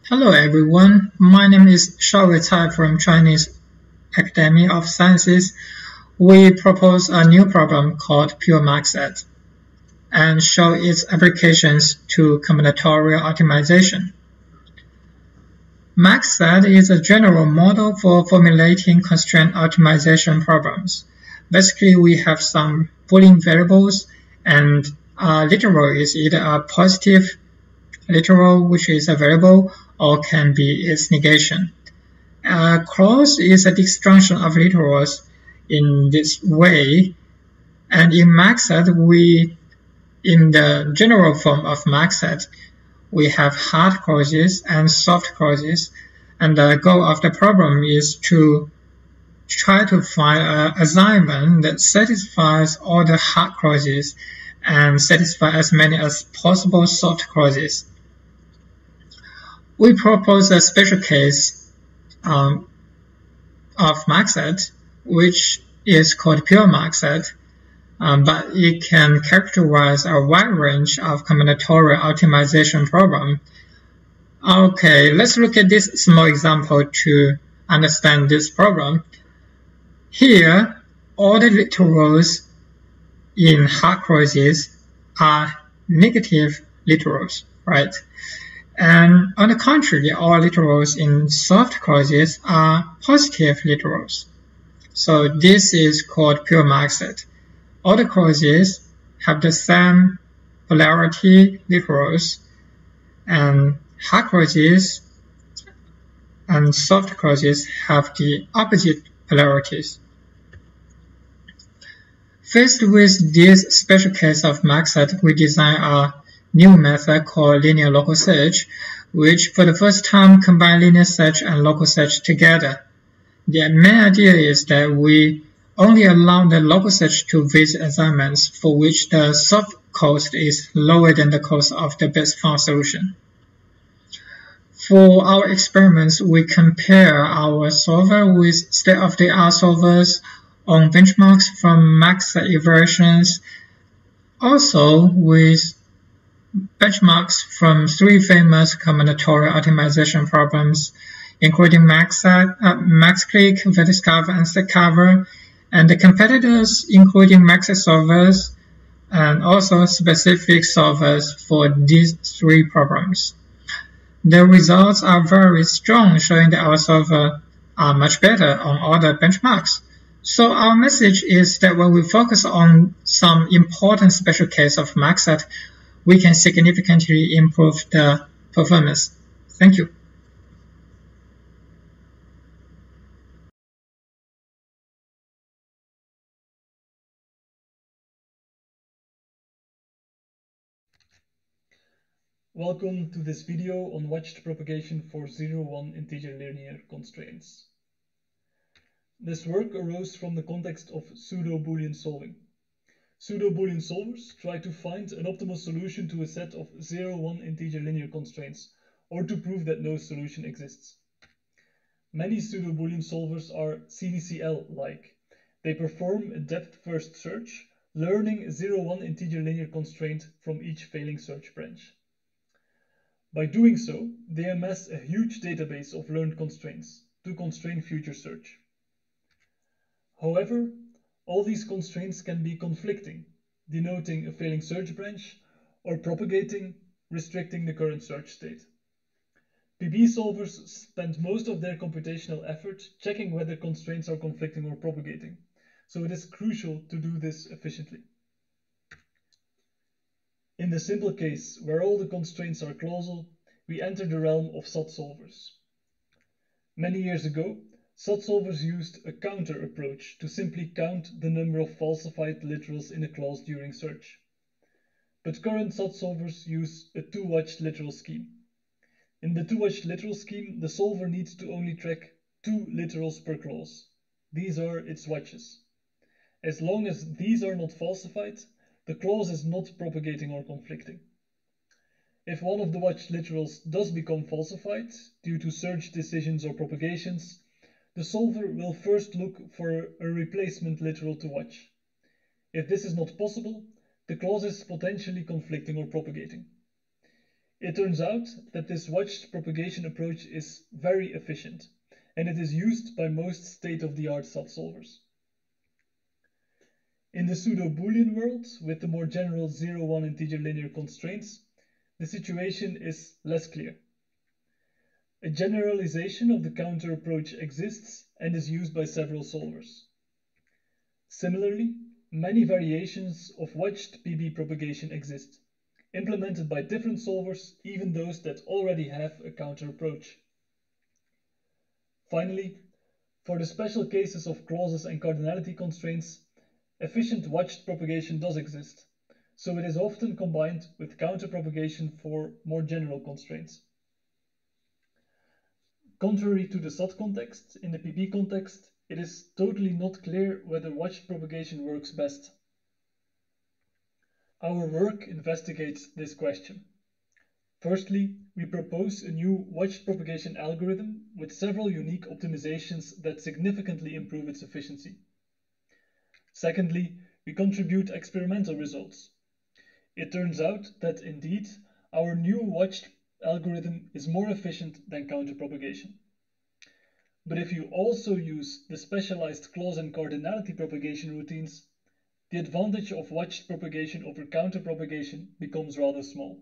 Hello everyone, my name is Shaowei Cai from Chinese Academy of Sciences. We propose a new problem called pure max set and show its applications to combinatorial optimization. Max set is a general model for formulating constraint optimization problems. Basically, we have some Boolean variables, and a literal is either a positive literal, which is a variable, or can be its negation. A clause is a disjunction of literals in this way, and in max set, in the general form of max set, we have hard clauses and soft clauses, and the goal of the problem is to try to find an assignment that satisfies all the hard clauses and satisfy as many as possible soft clauses. We propose a special case of max set, which is called pure max set, but it can characterize a wide range of combinatorial optimization problem. Okay, let's look at this small example to understand this problem. Here, all the literals in hard clauses are negative literals, right? And on the contrary, all literals in soft clauses are positive literals. So this is called pure max set. All the clauses have the same polarity literals, and hard clauses and soft clauses have the opposite polarities. Faced with this special case of max set, we design a new method called linear local search, which for the first time combine linear search and local search together. The main idea is that we only allow the local search to visit assignments for which the soft cost is lower than the cost of the best found solution. For our experiments, we compare our solver with state-of-the-art solvers on benchmarks from max set iterations, also with benchmarks from three famous combinatorial optimization problems, including MaxClick, VDiscover, and SetCover, and the competitors including max set solvers and also specific solvers for these three problems. The results are very strong, showing that our solver are much better on all the benchmarks. So our message is that when we focus on some important special case of max set, we can significantly improve the performance. Thank you. Welcome to this video on watched propagation for 0-1 integer linear constraints. This work arose from the context of pseudo-Boolean solving. Pseudo-Boolean solvers try to find an optimal solution to a set of 0-1 integer linear constraints, or to prove that no solution exists. Many pseudo-Boolean solvers are CDCL-like. They perform a depth-first search, learning a 0-1 integer linear constraint from each failing search branch. By doing so, they amass a huge database of learned constraints to constrain future search. However, all these constraints can be conflicting, denoting a failing search branch, or propagating, restricting the current search state. PB solvers spend most of their computational effort checking whether constraints are conflicting or propagating, so it is crucial to do this efficiently. In the simple case, where all the constraints are clausal, we enter the realm of SAT solvers. Many years ago, SAT solvers used a counter approach to simply count the number of falsified literals in a clause during search. But current SAT solvers use a two-watched literal scheme. In the two-watched literal scheme, the solver needs to only track 2 literals per clause. These are its watches. As long as these are not falsified, the clause is not propagating or conflicting. If one of the watched literals does become falsified due to search decisions or propagations, the solver will first look for a replacement literal to watch. If this is not possible, the clause is potentially conflicting or propagating. It turns out that this watched propagation approach is very efficient, and it is used by most state-of-the-art SAT solvers. In the pseudo-Boolean world, with the more general 0-1 integer linear constraints, the situation is less clear. A generalization of the counter approach exists and is used by several solvers. Similarly, many variations of watched PB propagation exist, implemented by different solvers, even those that already have a counter approach. Finally, for the special cases of clauses and cardinality constraints, efficient watched propagation does exist, so it is often combined with counter propagation for more general constraints. Contrary to the SAT context, in the PB context, it is totally not clear whether watched propagation works best. Our work investigates this question. Firstly, we propose a new watched propagation algorithm with several unique optimizations that significantly improve its efficiency. Secondly, we contribute experimental results. It turns out that indeed, our new watched algorithm is more efficient than counterpropagation. But if you also use the specialized clause and cardinality propagation routines, the advantage of watched propagation over counterpropagation becomes rather small.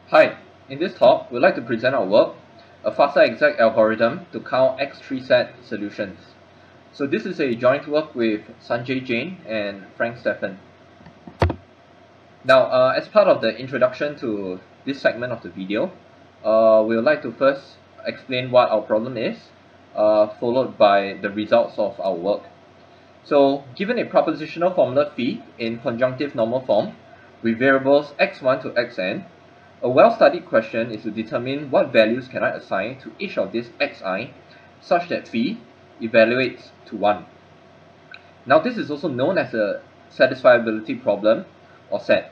Hi, in this talk, we'd like to present our work, a faster exact algorithm to count X3 set solutions. So this is a joint work with Sanjay Jain and Frank Steffen. Now, as part of the introduction to this segment of the video, we would like to first explain what our problem is, followed by the results of our work. So, given a propositional formula phi in conjunctive normal form with variables x1 to xn, a well-studied question is to determine what values can I assign to each of these xi such that phi evaluates to 1. Now this is also known as a satisfiability problem or SAT.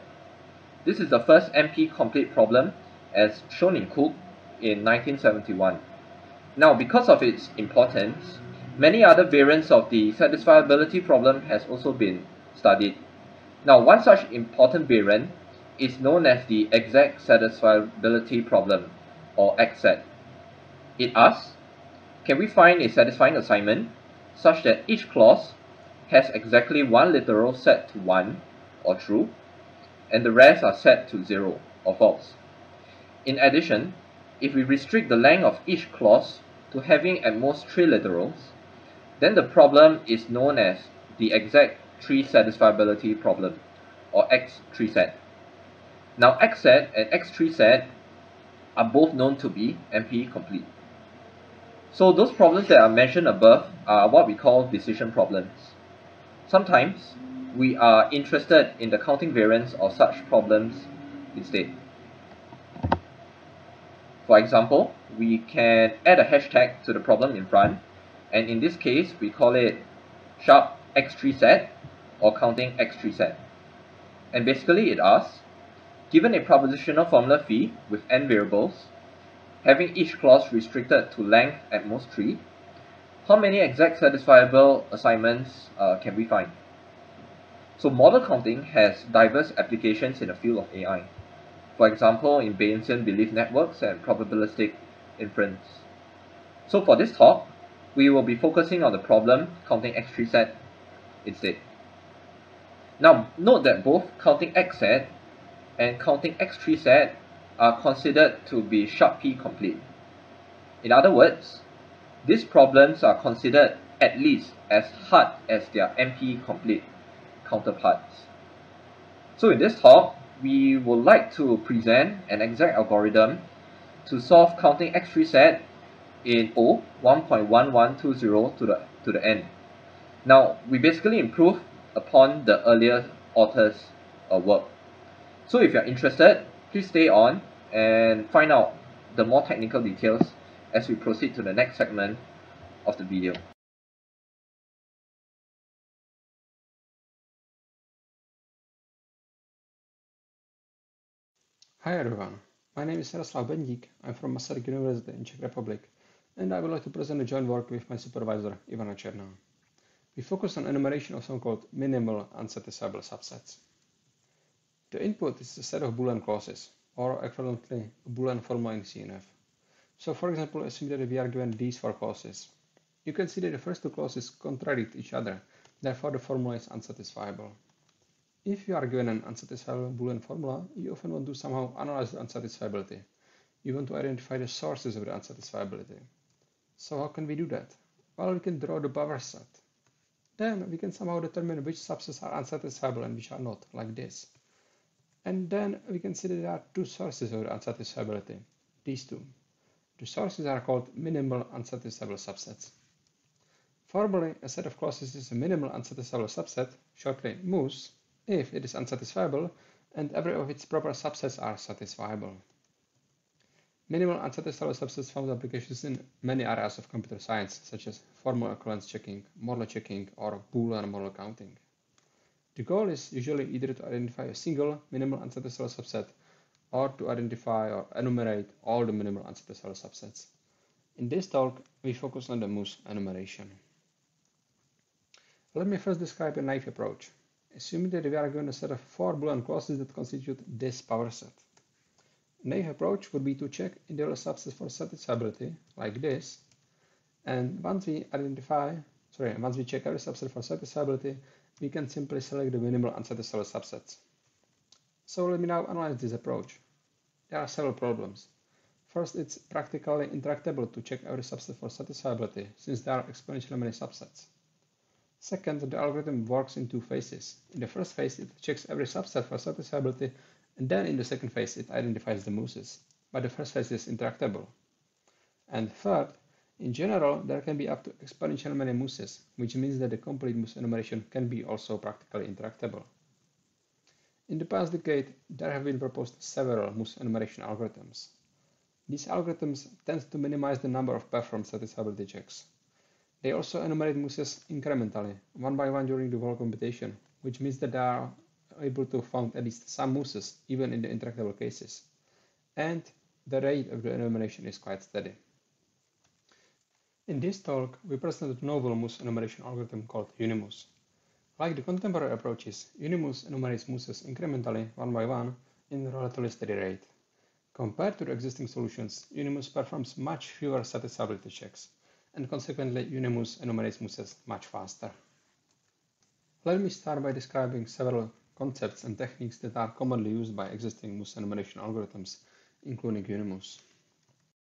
This is the first NP-complete problem as shown in Cook in 1971. Now because of its importance, many other variants of the satisfiability problem has also been studied. Now one such important variant is known as the exact satisfiability problem, or XSAT. It asks, can we find a satisfying assignment such that each clause has exactly one literal set to 1 or true, and the rest are set to 0 or false. In addition, if we restrict the length of each clause to having at most 3 literals, then the problem is known as the exact tree satisfiability problem, or X3 set. Now XSAT and X3 set are both known to be NP complete. So those problems that are mentioned above are what we call decision problems. Sometimes we are interested in the counting variance of such problems instead. For example, we can add a hashtag to the problem in front, and in this case we call it sharp X3 set or counting X3 set. And basically it asks, given a propositional formula phi with n variables, having each clause restricted to length at most 3, how many exact satisfiable assignments can we find? So model counting has diverse applications in the field of AI. For example, in Bayesian belief networks and probabilistic inference. So for this talk, we will be focusing on the problem counting X3 set instead. Now note that both counting X set and counting X3 set are considered to be sharp P complete. In other words, these problems are considered at least as hard as their NP complete counterparts. So in this talk, we would like to present an exact algorithm to solve counting X3 set in O 1.1120 to the n. Now we basically improve upon the earlier author's work. So if you're interested, please stay on and find out the more technical details as we proceed to the next segment of the video. Hi everyone, my name is Jaroslav Bendík. I'm from Masaryk University in Czech Republic, and I would like to present a joint work with my supervisor, Ivana Cherná. We focus on enumeration of something called minimal unsatisfiable subsets. The input is a set of Boolean clauses, or equivalently a Boolean formula in CNF. So for example, assume that we are given these four clauses. You can see that the first two clauses contradict each other, therefore the formula is unsatisfiable. If you are given an unsatisfiable Boolean formula, you often want to somehow analyze the unsatisfiability. You want to identify the sources of the unsatisfiability. So how can we do that? Well, we can draw the buffer set. Then we can somehow determine which subsets are unsatisfiable and which are not, like this. And then we can see that there are two sources of the unsatisfiability, these two. The sources are called minimal unsatisfiable subsets. Formally, a set of clauses is a minimal unsatisfiable subset, shortly MUS, if it is unsatisfiable and every of its proper subsets are satisfiable. Minimal unsatisfiable subsets found applications in many areas of computer science, such as formal equivalence checking, model checking, or Boolean model counting. The goal is usually either to identify a single minimal unsatisfiable subset or to identify or enumerate all the minimal unsatisfiable subsets. In this talk, we focus on the MUS enumeration. Let me first describe a naive approach. Assuming that we are given a set of four Boolean clauses that constitute this power set. A naive approach would be to check individual subsets for satisfiability, like this, and once we check every subset for satisfiability, we can simply select the minimal unsatisfiable subsets. So let me now analyze this approach. There are several problems. First, it's practically intractable to check every subset for satisfiability, since there are exponentially many subsets. Second, the algorithm works in two phases. In the first phase, it checks every subset for satisfiability, and then in the second phase, it identifies the MUSes. But the first phase is intractable. And third, in general, there can be up to exponentially many MUSes, which means that the complete MUS enumeration can be also practically intractable. In the past decade, there have been proposed several MUS enumeration algorithms. These algorithms tend to minimize the number of performed satisfiability checks. They also enumerate MUSes incrementally, one by one during the whole computation, which means that they are able to find at least some MUSes, even in the intractable cases. And the rate of the enumeration is quite steady. In this talk, we presented a novel MUS enumeration algorithm called Unimus. Like the contemporary approaches, Unimus enumerates MUSes incrementally, one by one, in a relatively steady rate. Compared to the existing solutions, Unimus performs much fewer satisfiability checks, and consequently Unimus enumerates MUSes much faster. Let me start by describing several concepts and techniques that are commonly used by existing MUS enumeration algorithms, including Unimus.